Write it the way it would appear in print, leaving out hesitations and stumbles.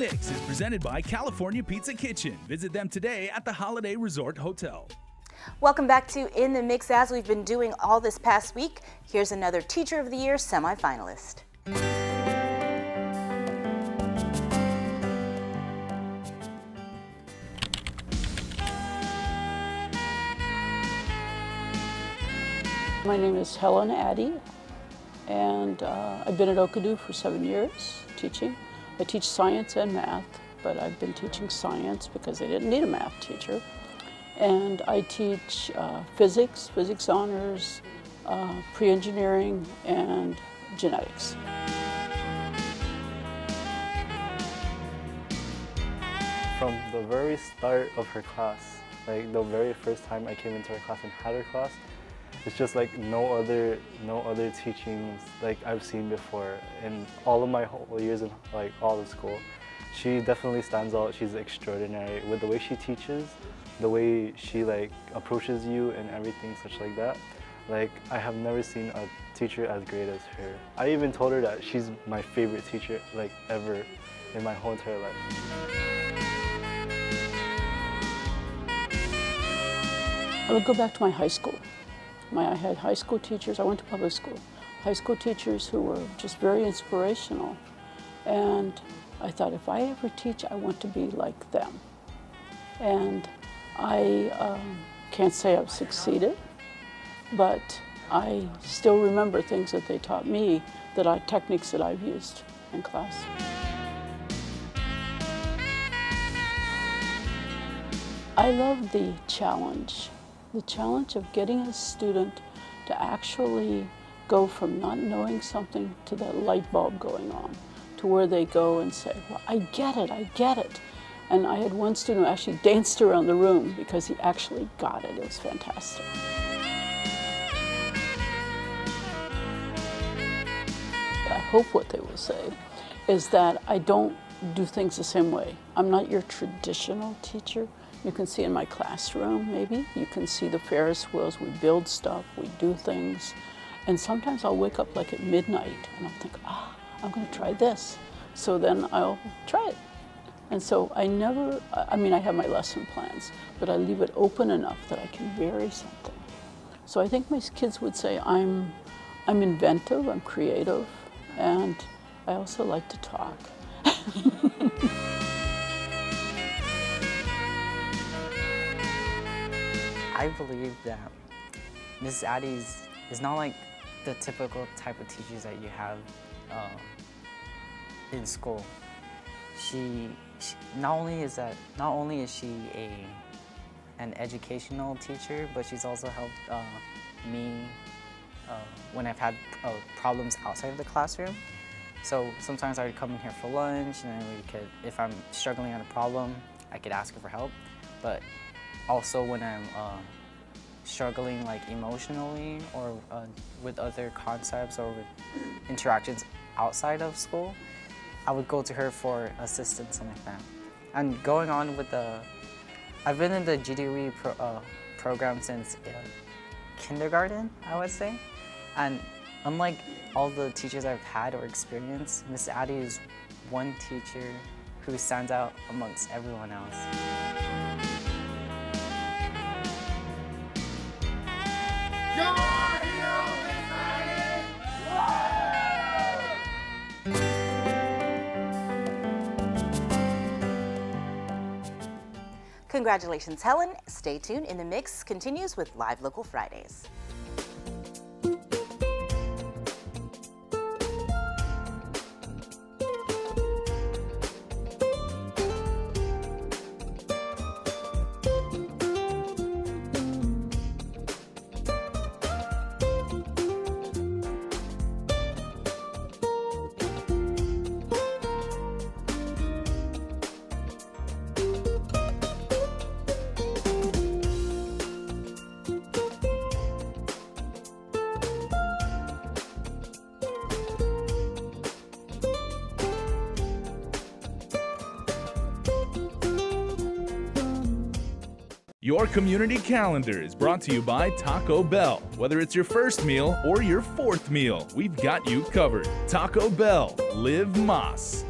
Mix is presented by California Pizza Kitchen. Visit them today at the Holiday Resort Hotel. Welcome back to In the Mix. As we've been doing all this past week, here's another Teacher of the Year semifinalist. My name is Helen Addie, and I've been at Okkodo for 7 years teaching. I teach science and math, but I've been teaching science because they didn't need a math teacher. And I teach physics honors, pre-engineering, and genetics. From the very start of her class, like the very first time I came into her class and had her class, it's just like no other teachings like I've seen before in all of my whole years in like all of school. She definitely stands out. She's extraordinary with the way she teaches, the way she like approaches you and everything such like that. Like I have never seen a teacher as great as her. I even told her that she's my favorite teacher like ever in my whole entire life. I would go back to my high school. I had high school teachers, I went to public school, high school teachers who were just very inspirational. And I thought, if I ever teach, I want to be like them. And I can't say I've succeeded, but I still remember things that they taught me, techniques that I've used in class. I love the challenge of getting a student to actually go from not knowing something to that light bulb going on, to where they go and say, well, I get it. And I had one student who actually danced around the room because he actually got it. It was fantastic. I hope what they will say is that I don't do things the same way. I'm not your traditional teacher. You can see in my classroom, maybe. You can see the Ferris wheels. We build stuff, we do things. And sometimes I'll wake up like at midnight and I'll think, I'm going to try this. So then I'll try it. And so I have my lesson plans, but I leave it open enough that I can vary something. So I think my kids would say I'm inventive, I'm creative, and I also like to talk. I believe that Mrs. Addie is not like the typical type of teachers that you have in school. She not only is she an educational teacher, but she's also helped me when I've had problems outside of the classroom. So sometimes I would come in here for lunch, and then if I'm struggling on a problem, I could ask her for help. But also when I'm struggling like emotionally or with other concepts or with interactions outside of school, I would go to her for assistance and like that. And going on with I've been in the GDOE program since kindergarten, I would say. And unlike all the teachers I've had or experienced, Miss Addie is one teacher who stands out amongst everyone else. Congratulations, Helen. Stay tuned. In the Mix continues with Live Local Fridays. Your community calendar is brought to you by Taco Bell. Whether it's your first meal or your fourth meal, we've got you covered. Taco Bell, live Más.